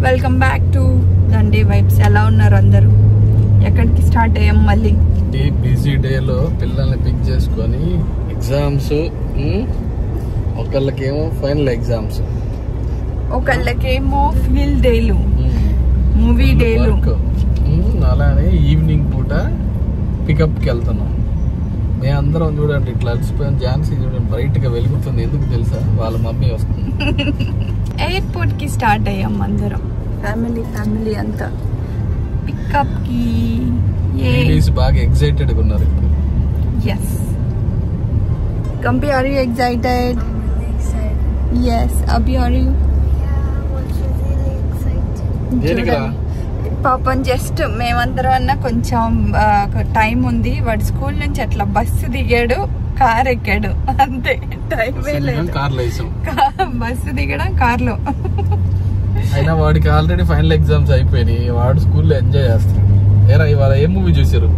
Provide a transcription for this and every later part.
Welcome back to Dande vibes. ఎలా ఉన్నారు అందరూ? ఎక్కడికి స్టార్ట్ అయ్యాం మళ్ళీ? బిజీ డేలో పిల్లల్ని పిక్ చేసుకొని ఎగ్జామ్స్, ఒకళ్ళకేమో ఫైనల్ ఎగ్జామ్స్, ఒకళ్ళకేమో ఫీల్డ్ డేలు, మూవీ డేలు. అలానే ఈవినింగ్ పూట పికప్కి వెళ్తున్నాం. మేమందరం చూడండి ఇట్లా అలసిపోయాం. ఝాన్సీ చూడండి బ్రైట్ గా వెలుగుతుంది. ఎందుకు తెలుసా? వాళ్ళ మమ్మీ వస్తుంది. ఎయిర్పోర్ట్ కి స్టార్ట్ అయ్యాం అందరం, ఫ్యామిలీ అంతా పికప్ కి. బాగా ఎక్సైటెడ్ గా ఉన్నారు ఇప్పుడు. Yes. Gampi, are you excited? I'm really excited. Yes. Abhi, are you? Yeah, I was really excited. పాపం జస్ట్ మేమందరం అన్న కొంచెం టైం ఉంది. వాడు స్కూల్ నుంచి అట్లా బస్సు దిగాడు, కార్ ఎక్కాడు, అంతే. టైమే లేదు. బస్సు దిగడం, కార్లో. అయినా వాడికి ఆల్రెడీ ఫైనల్ ఎగ్జామ్స్ అయిపోయినాయి. వాడు స్కూల్లో ఎంజాయ్ చేస్తాడు. ఏరా ఇవాళ ఏ మూవీ చూసారు?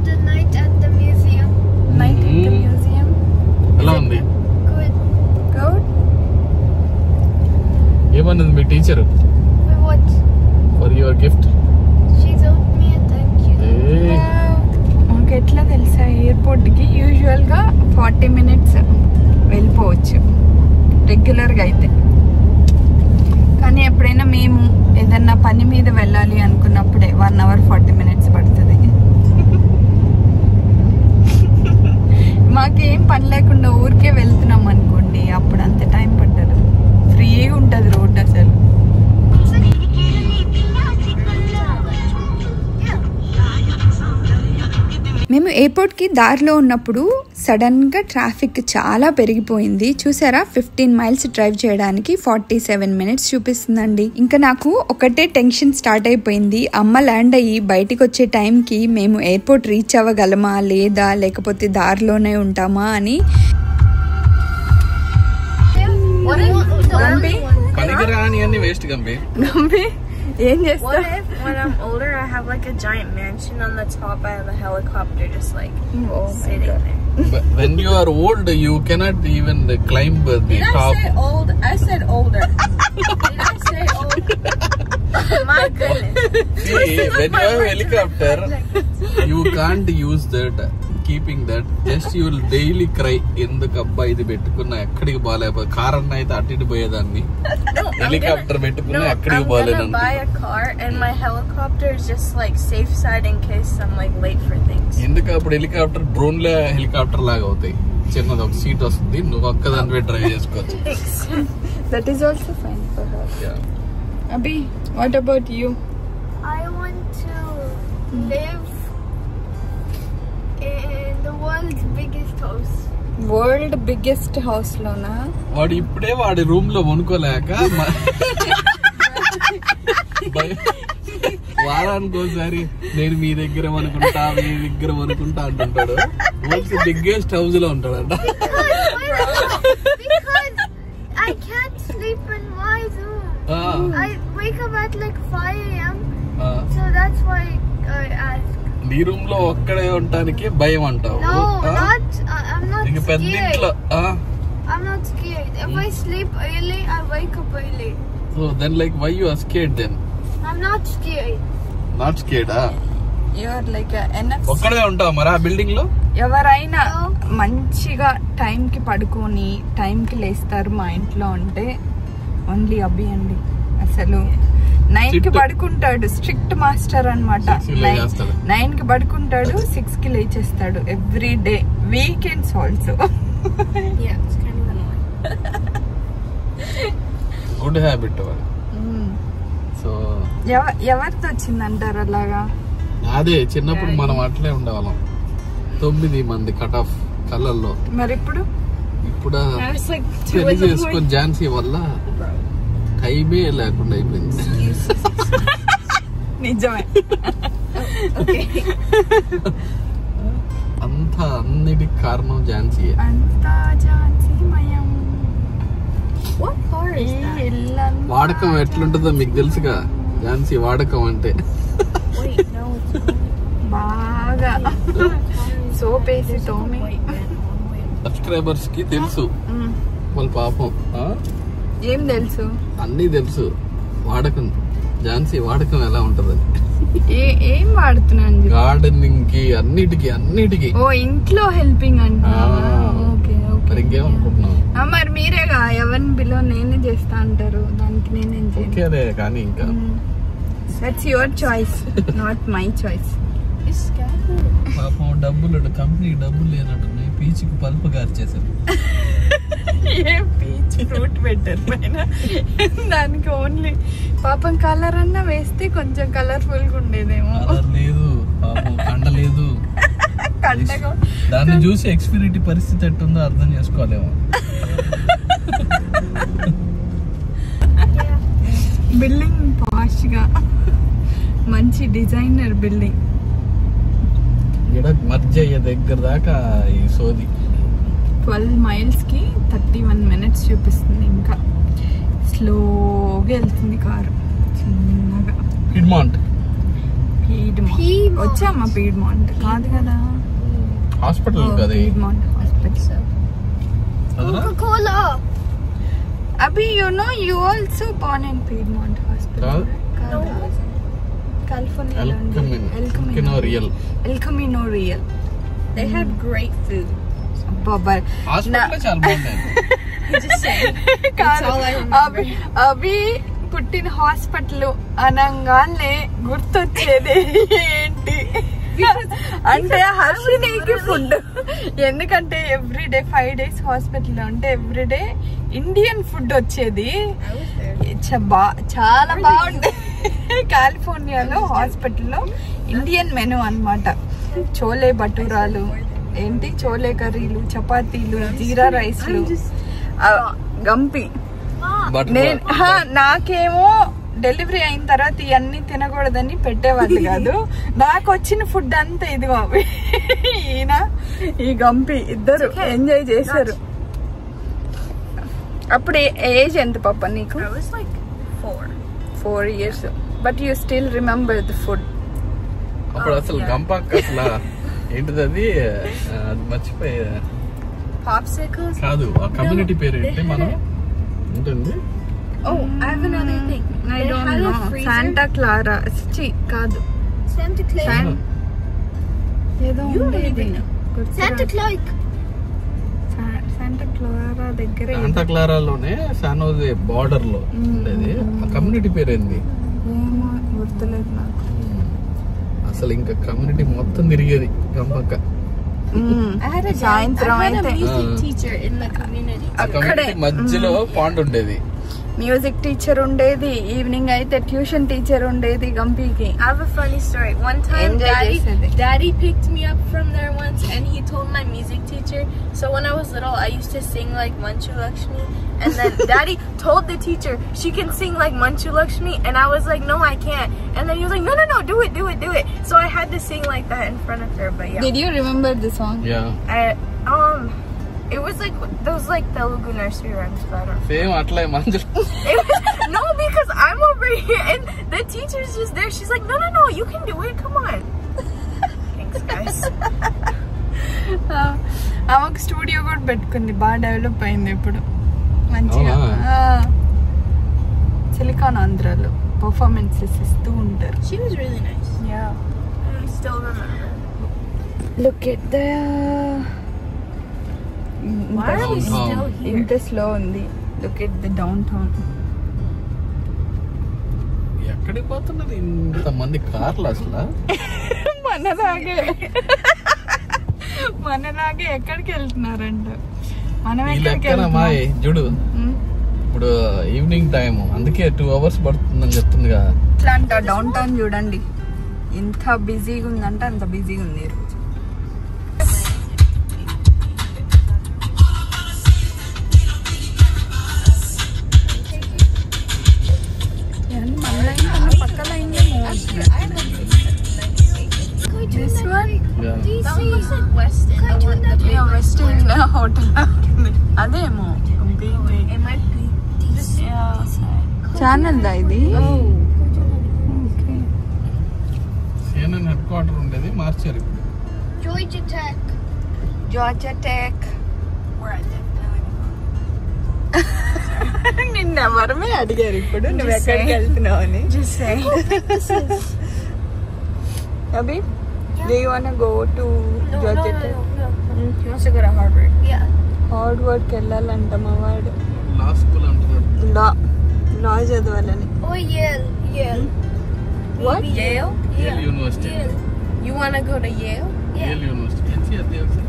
The Night at the Museum. Night at the Museum. ఎలా ఉంది? Good. ఏమన్నది మీ teacher? For what? For your gift. She told me a thank you. మాకు ఎట్లా తెలుసా, ఎయిర్పోర్ట్ కి యూజువల్ గా 40 minutes వెళ్ళిపోవచ్చు రెగ్యులర్ గా అయితే. కానీ ఎప్పుడైనా మేము ఏదన్నా పని మీద వెళ్ళాలి అనుకున్నప్పుడే 1 hour 40 minutes పడుతుంది. మాకేం పని లేకుండా ఊరికే వెళ్తున్నాం అనుకోండి, అప్పుడు అంత టైం పట్టదు. ఫ్రీగా ఉంటుంది రోడ్ అసలు. మేము ఎయిర్పోర్ట్కి దారిలో ఉన్నప్పుడు సడన్గా ట్రాఫిక్ చాలా పెరిగిపోయింది. చూసారా, 15 miles డ్రైవ్ చేయడానికి 47 minutes చూపిస్తుందండి. ఇంకా నాకు ఒకటే టెన్షన్ స్టార్ట్ అయిపోయింది. అమ్మ ల్యాండ్ అయ్యి బయటికి వచ్చే టైంకి మేము ఎయిర్పోర్ట్ రీచ్ అవ్వగలమా లేదా, లేకపోతే దారిలోనే ఉంటామా అని. ఏం చేస్తా? What if when I'm older I have like a giant mansion on the top, I have a helicopter just like sitting there. When you are old, you cannot even climb the top. I say old? I said older. Did I say old? My goodness. See, when you have a helicopter, you can't use that, keeping that. Just you will daily cry. ఎందుకు అబ్బా ఇది పెట్టుకున్నా ఎక్కడికి బాగాలేకపోయి. Car అన్న అయితే అటు ఇటు పోయేదాన్ని. హెలికాప్టర్ పెట్టుకున్నా ఎక్కడికి బాగాలేదు. I'm gonna buy a car and my helicopter is just like safe side in case I'm like late for things. ఎందుకు అప్పుడు హెలికాప్టర్ డ్రోన్ లా హెలికాప్టర్ లాగా అవుతాయి. చిన్నది ఒక సీట్ వస్తుంది, నువ్వు ఒక్కదానివే డ్రైవ్ చేసుకోవచ్చు. That is also fine for her. Abhi, what about you? I want to live in the world's biggest house. World biggest house లోనా? వాడు ఇప్పుడే వాడి రూమ్ లో వనుకోలేక వారానికి ఒకసారి నేను మీ దగ్గర వనుకుంటా, మీ దగ్గర వనుకుంటా అంటుంటాడు. బిగ్గెస్ట్ హౌస్ లో ఉంటాడంట. Because I can't sleep in my room. I wake up at like 5 a.m. So that's why I ask. నీ రూమ్ లో ఒక్కడే ఉండటానికి భయం అంటావు? No, I'm not scared. I'm not scared. If I sleep early, I wake up early. So then like why you are scared then? I'm not scared. Not scared? You are like enough. ఒక్కడే ఉంటావు మరి ఆ building లో? ఎవరైనా మంచిగా time కి పడుకొని time కి లేస్తారు మా ఇంట్లో అంటే ఓన్లీ అబ్బి అండి. అసలు 9 కి పడుకుంటాడు, స్ట్రిక్ట్ మాస్టర్ అన్నమాట. 9 కి పడుకుంటాడు, 6 కి లేచేస్తాడు every day, weekends also. Yeah, it's kind of annoying. Good habit. So ఎవరితో వచ్చిందంటారు అలాగా? అదే చిన్నప్పుడు మనం అట్లే ఉండేవాళ్ళం. 9 మంది కట్ ఆఫ్ కళ్ళల్లో. మరి ఇప్పుడు పెళ్లి చేసుకొని ఝాన్సీ వల్ల టైమే లేకుండా అయిపోయింది. నిజమే. అంతా అన్నిటికి కారణం ఝాన్సీ. అంతా ఝాన్సీమయం. What car is that? వాడకం ఎట్లుంటుందో మీకు తెలుసుగా ఝాన్సీ వాడకం అంటే. Wait, no, it's good. బాగా సోప్ వేసి తోమి. సబ్స్క్రైబర్స్ కి తెలుసు వాళ్ళ పాపం. ఏం తెలుసు? అన్నీ తెలుసు. వాడకం ఝాన్సీ వాడకం ఎలా ఉంటది? ఏం వాడుతున్నాను? గార్డెనింగ్ కి అన్నిటికి. ఓ ఇంట్లో హెల్పింగ్ అంటే. మరి ఇంకేమనుకుంటున్నావు? మరి మీరేగా ఎవరిని బిలో నేనే చేస్తా అంటారు, దానికి నేనేం చేయను. కానీ ఇంకా that's your choice, not my choice. పాపం డబ్బులు కంపెనీ డబ్బులు లేనట్టున్నాయి. పీచుకి పల్పు గార్చేశారు. ఏ పీచ్ ఫ్రూట్ పెట్టారు పైన, దానికి ఓన్లీ పాపం కలర్ అన్నా వేస్తే కొంచెం కలర్ఫుల్ గా ఉండేదేమో. లేదు పాపం కండలేదు. దాన్ని చూసి ఎక్స్పీరియటీ పరిస్థితి ఎట్టుందో అర్థం చేసుకోలేము. బిల్డింగ్ పాష్ గా మంచి డిజైనర్ బిల్డింగ్. మర్జ్ అయ్యే దగ్గర దాకా ఈ సోది. 12 miles కి 31 minutes చూపిస్తుంది. ఇంకా స్లోగా వెళ్తుంది కారు చిన్నగా. పిడ్మాంట్ వచ్చామా? పీడ్మాంట్ కాదు కదా, హాస్పిటల్ కదా. Piedmont hospital. Coca-Cola. Abhi, you know you also born in Piedmont Hospital. No. California. El Camino Real. They have great food. Baba. Hospital చాలా బాగుంది. Just saying. That's all I remember. Abhi పుట్టిన hospital అనంగానే గుర్తొచ్చేది ఏంటి అంటే హర్షినికి food. ఎందుకంటే everyday 5 days hospital అంటే everyday Indian food వచ్చేది. చాలా బాగుంది. కాలిఫోర్నియాలో హాస్పిటల్లో ఇండియన్ మెనూ అన్నమాట. చోలే భటూరాలు ఏంటి, చోలే కర్రీలు, చపాతీలు, జీరా రైస్లు, గంపి. నాకేమో డెలివరీ అయిన తర్వాత ఇవన్నీ తినకూడదని పెట్టేవాళ్ళు కాదు. నాకు వచ్చిన ఫుడ్ అంతా ఇదిగో. ఈయన ఈ గంపి ఇద్దరు ఎంజాయ్ చేశారు. అప్పుడు ఏజ్ ఎంత పాప నీకు? 4 years. But you still remember the food. అప్పుడు అసలు గంపాక్ అసలు ఏంటిది అది మర్చిపోయా. Popsicles? కాదు, ఆ కమ్యూనిటీ పేరు ఏంటి మనం ఉంటుంది? Oh, I have another thing. I don't know. Santa Clara. కాదు. Santa Clara. ఏదో ఉండేది. Santa Clara. Santa Clara దగ్గర. Santa Clara లోనే శాన్ హోజే బార్డర్ లో ఉండేది. ఆ కమ్యూనిటీ పేరు ఏంది? ఏమో గుర్తులేదు నాకు. అసలు ఇంకా కమ్యూనిటీ మొత్తం తిరిగేది గంపక్క. సాయంత్రం అయితే అక్కడే మధ్యలో పాండ్ ఉండేది, మ్యూజిక్ టీచర్ ఉండేది, ఈవినింగ్ అయితే ట్యూషన్ టీచర్ ఉండేది గంపీకి. I have a funny story. One time daddy picked me up from there once and he told my music teacher. So when I was little I used to sing like Manchu Lakshmi, and then daddy told the teacher she can sing like Manchu Lakshmi, and I was like no I can't, and then he was like no do it. So I had to sing like that in front of her. But yeah. Did you remember the song? Yeah. It was like those like Telugu nursery rhymes, but I don't know. Same atlay manju. No, because I'm over here and the teacher's just there. She's like, no, you can do it. Come on. Thanks, guys. ఆమెకు studio కూడా పెట్టుకుంది, బాగా develop అయింది ఇప్పుడు మంచిగా. Silicon ఆంధ్రాలో performances ఇస్తూ ఉంటారు. She was really nice. Yeah. I still remember. Look at the Why are we still here? ఇంత స్లో ఉంది. Look at the down town. ఎక్కడికి పోతున్నది ఇంతమంది కార్లు అసలు? మనలాగే ఎక్కడికి వెళ్తున్నారంట. మనం చూడు ఇప్పుడు ఈవినింగ్ టైం, అందుకే 2 hours పడుతుందని చెప్తుంది కదా. ఇట్లా అంట డౌన్ టౌన్ చూడండి ఎంత బిజీగా ఉందంటే అంత బిజీగా ఉంది ఈరోజు. This one? Yeah. That one looks like Westin. Yeah, Westin hotel. అదేమో It might be. ఛానల్ దా ఇది. CNN హెడ్ క్వార్టర్ ఉండేది, మార్చారు ఇప్పుడు. Georgia Tech. Georgia Tech. We're at it. నిన్నెవరమే అడిగారు ఇప్పుడు నువ్వు ఎక్కడికి వెళ్తున్నావు అని. అభి, do you wanna go to Georgetown? He wants to go to Harvard. Yeah. Harvard కి వెళ్ళాలంట మా వాడు. లా స్కూల్ అంటున్నాడు. లా చదవాలని. Oh, Yale. What? Yale? Yale University. Yale. You want to go to Yale? Yale University. NC అదే ఒకసారి.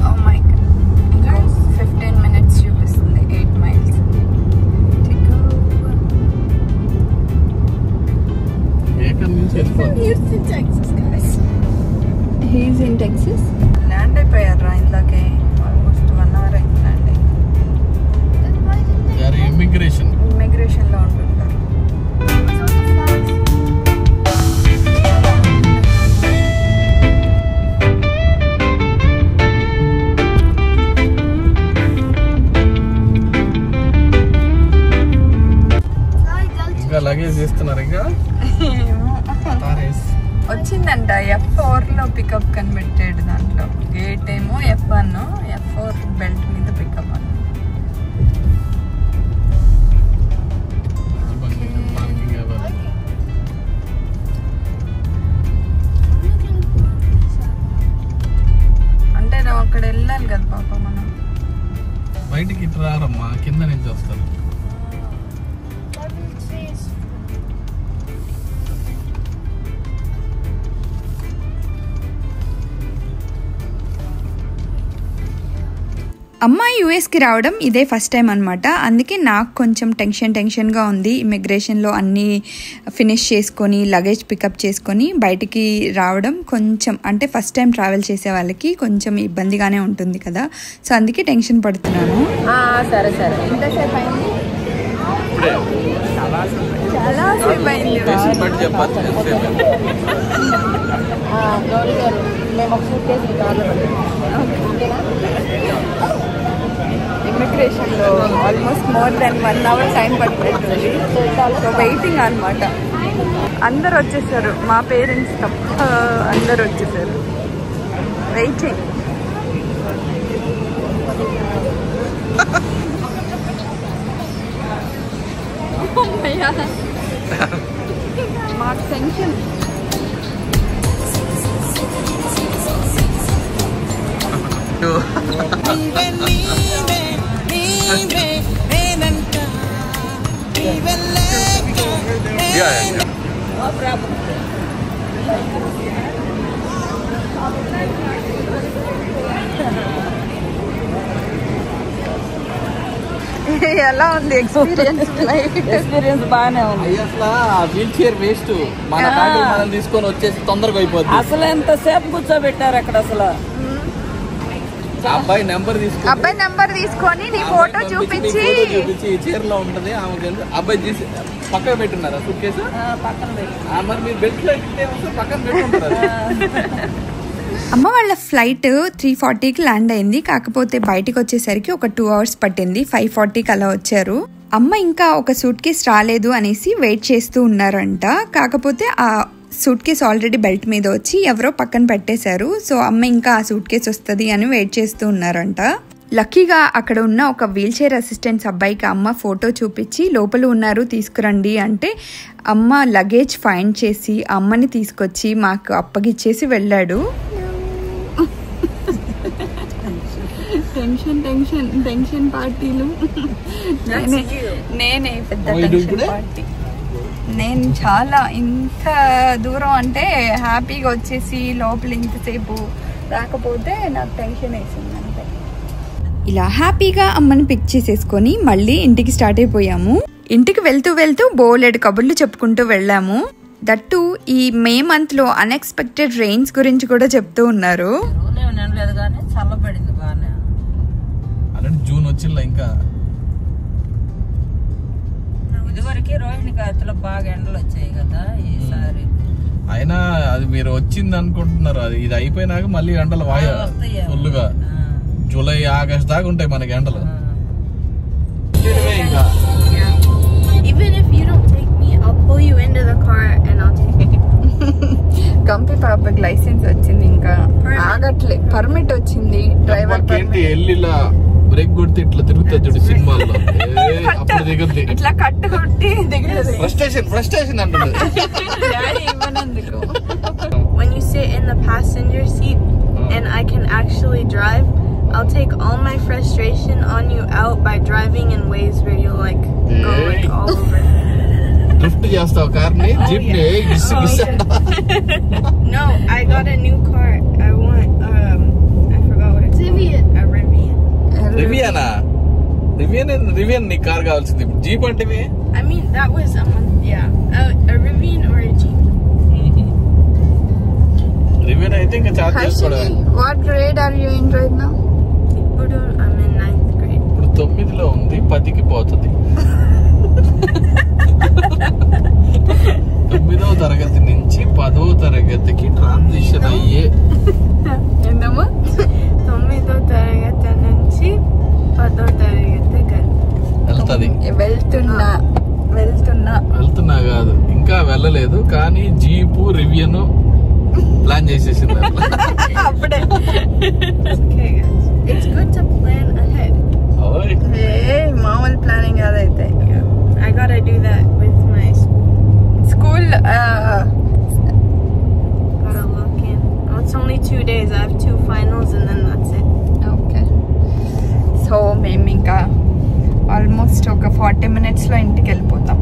Oh my god. 15 minutes చూపిస్తుంది 8 miles. ఏకం నుంచి వెళ్ళిపోతుంది. Houston, Texas, guys. He's in Texas. Land అయిపోయారా ఇందాకే. ఆల్మోస్ట్ 1 hour అయింది ల్యాండ్ అయ్యి. Then why didn't they? They are immigration. Immigration లో ఉంటుంటారు. It's on the flags. ఇంకా లగేజ్ చేస్తున్నారు ఇంకా. తారేస్. వచ్చిందంట F4 లో పికప్ కనిపెట్టాడు. దాంట్లో గేట్ ఏమో F1, F4 బెల్ట్ మీద పికప్ అని. పార్కింగ్ ఎవరు? అంటే నువ్వు అక్కడ వెళ్ళాలి కదా పాప మనం. బయటికి ఇటు రారమ్మా, కింద నుంచి వస్తారు. What did it say? అమ్మ యూఎస్కి రావడం ఇదే ఫస్ట్ టైం అనమాట. అందుకే నాకు కొంచెం టెన్షన్గా ఉంది. ఇమిగ్రేషన్లో అన్నీ ఫినిష్ చేసుకొని లగేజ్ పికప్ చేసుకొని బయటికి రావడం కొంచెం, అంటే ఫస్ట్ టైం ట్రావెల్ చేసే వాళ్ళకి కొంచెం ఇబ్బందిగానే ఉంటుంది కదా. సో అందుకే టెన్షన్ పడుతున్నాను. సరే ఎంతసేపు అయింది? ఇప్పుడే చాలా సేపు అయింది. బేసిక్ బట్టి చెప్పచ్చు. మేము ఒక సూట్ కేసు ఇమిగ్రేషన్లో almost more than 1 hour time పడుతుంది. సో వెయిటింగ్ అనమాట. అందరు వచ్చేసారు, మా పేరెంట్స్ తప్ప అందరు వచ్చేసారు. వెయిటింగ్. మాకు టెన్షన్. ఎలా ఉంది ఎక్స్పీరియన్స్? ఎక్స్పీరియన్స్ బాగానే ఉంది. అసలు వీల్ చైర్ వేస్ట్. మన బ్యాగులు మనం తీసుకొని వచ్చేసి తొందరగా అయిపోద్ది. అసలు ఎంతసేపు కూర్చోబెట్టారు అక్కడ అసలు. అబ్బాయి నెంబర్ తీసుకొని నీ ఫోటో చూపించి చైర్ లో ఉంటది ఆమె. అబ్బాయి తీసి పక్కన పెట్టున్నారా సూట్ కేసు? పక్కన పెట్టి మరి మీరు బెడ్ లో పక్కన పెట్టుకుంటారు. అమ్మ వాళ్ళ ఫ్లైట్ 3:40కి ల్యాండ్ అయింది. కాకపోతే బయటికి వచ్చేసరికి ఒక 2 hours పట్టింది. 5:40కి అలా వచ్చారు. అమ్మ ఇంకా ఒక సూట్ కేస్ రాలేదు అనేసి వెయిట్ చేస్తూ ఉన్నారంట. కాకపోతే ఆ సూట్ కేస్ ఆల్రెడీ బెల్ట్ మీద వచ్చి ఎవరో పక్కన పెట్టేశారు. సో అమ్మ ఇంకా ఆ సూట్ కేస్ వస్తుంది అని వెయిట్ చేస్తూ ఉన్నారంట. లక్కీగా అక్కడ ఉన్న ఒక వీల్ చైర్ అసిస్టెంట్స్ అబ్బాయికి అమ్మ ఫోటో చూపించి లోపల ఉన్నారు తీసుకురండి అంటే అమ్మ లగేజ్ ఫైండ్ చేసి అమ్మని తీసుకొచ్చి మాకు అప్పగిచ్చేసి వెళ్ళాడు. టెన్షన్ పార్టీలు. నేనే పెద్ద టెన్షన్ పార్టీ. నేను చాలా ఇంత దూరం అంటే హ్యాపీగా వచ్చేసి లోపల ఇంతసేపు రాకపోతే నాకు టెన్షన్ వేసింది అంతే. ఇలా హ్యాపీగా అమ్మని పిక్ చేసేసుకొని మళ్ళీ ఇంటికి స్టార్ట్ అయిపోయాము. ఇంటికి వెళ్తూ బోలెడు కబుర్లు చెప్పుకుంటూ వెళ్ళాము. దట్టు ఈ మే మంత్ లో అన్ఎక్స్పెక్టెడ్ రెయిన్స్ గురించి కూడా చెప్తూ ఉన్నారు. చల్లబడింది బాగానే. జూన్ వచ్చిందా ఇంకా? ఇదివరకు రోహిణి కార్తెలో బాగా ఎండలు వచ్చాయి కదా ఈసారి. అయినా అది మీరు వచ్చింది అనుకుంటున్నారు. అది ఇది అయిపోయినాక మళ్ళీ ఎండలు ఫుల్ గా జూలై ఆగస్ట్ దాకా ఉంటాయి మనకి ఎండలు. ఇంకా pull you into the car and I'll take you. కంపి పాపకి లైసెన్స్ వచ్చింది, ఇంకా ఆగట్లే. పర్మిట్ వచ్చింది, డ్రైవర్ ఏంటి ఎల్లిలా బ్రేక్ కొడితే ఇట్లా తిరుగుతా చూడు సినిమాల్లో, అప్పుడు దిగుద్ది ఇట్లా కట్టు కొట్టి దిగుతుంది. ఫ్రస్ట్రేషన్ అంటుంది. When you sit in the passenger seat and I can actually drive, I'll take all my frustration on you out by driving in ways where you like go like all over. Drift చేస్తావు కార్ని, jeep ని No, I got a new car. I want I forgot what it's Rivian. called. A Rivian. రివియానా? Rivian నీ car కావాల్సింది. Jeep అంటే I mean that was a month. Yeah, a Rivian or a Jeep. Rivian అయితే ఇంకా charge చేసుకోవడం. What grade are you in right now? I'm in 9th grade. ఇప్పుడు 9లో ఉంది, 10కి పోతుంది. 9వ తరగతి నుంచి 10వ తరగతికి ట్రాన్సిషన్ అయ్యే. ఏందమ్మా? 9వ తరగతి నుంచి 10వ తరగతికి వెళ్తుంది. వెళ్తున్నా కాదు, ఇంకా వెళ్ళలేదు, కానీ జీపు రివియన్ ప్లాన్ చేసేసింది. అప్పుడే. Okay guys, it's good to plan ahead. మామూలు ప్లానింగ్ అదైతే. I gotta do that with my school. Gotta lock in. Oh, it's only 2 days. I have 2 finals and then that's it. Okay. So మేము ఇంకా almost ఒక 40 minutes లో ఇంటికి వెళ్ళిపోతాం.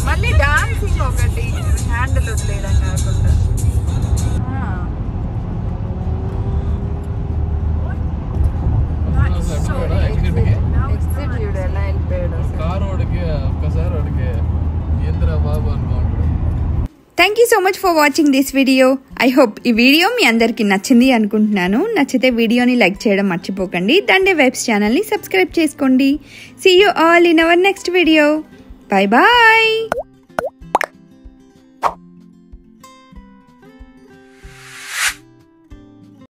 మళ్ళీ dancing ఒకటి, హ్యాండిల్ వదిలేయడం కాకుండా. Thank you so much for watching this video. I hope ఈ వీడియో మీ అందరికీ నచ్చింది అనుకుంటున్నాను. నచ్చితే వీడియోని లైక్ చేయడం మర్చిపోకండి. దండే వైబ్స్ ఛానల్ని సబ్స్క్రైబ్ చేసుకోండి. See you all in our next video. Bye bye.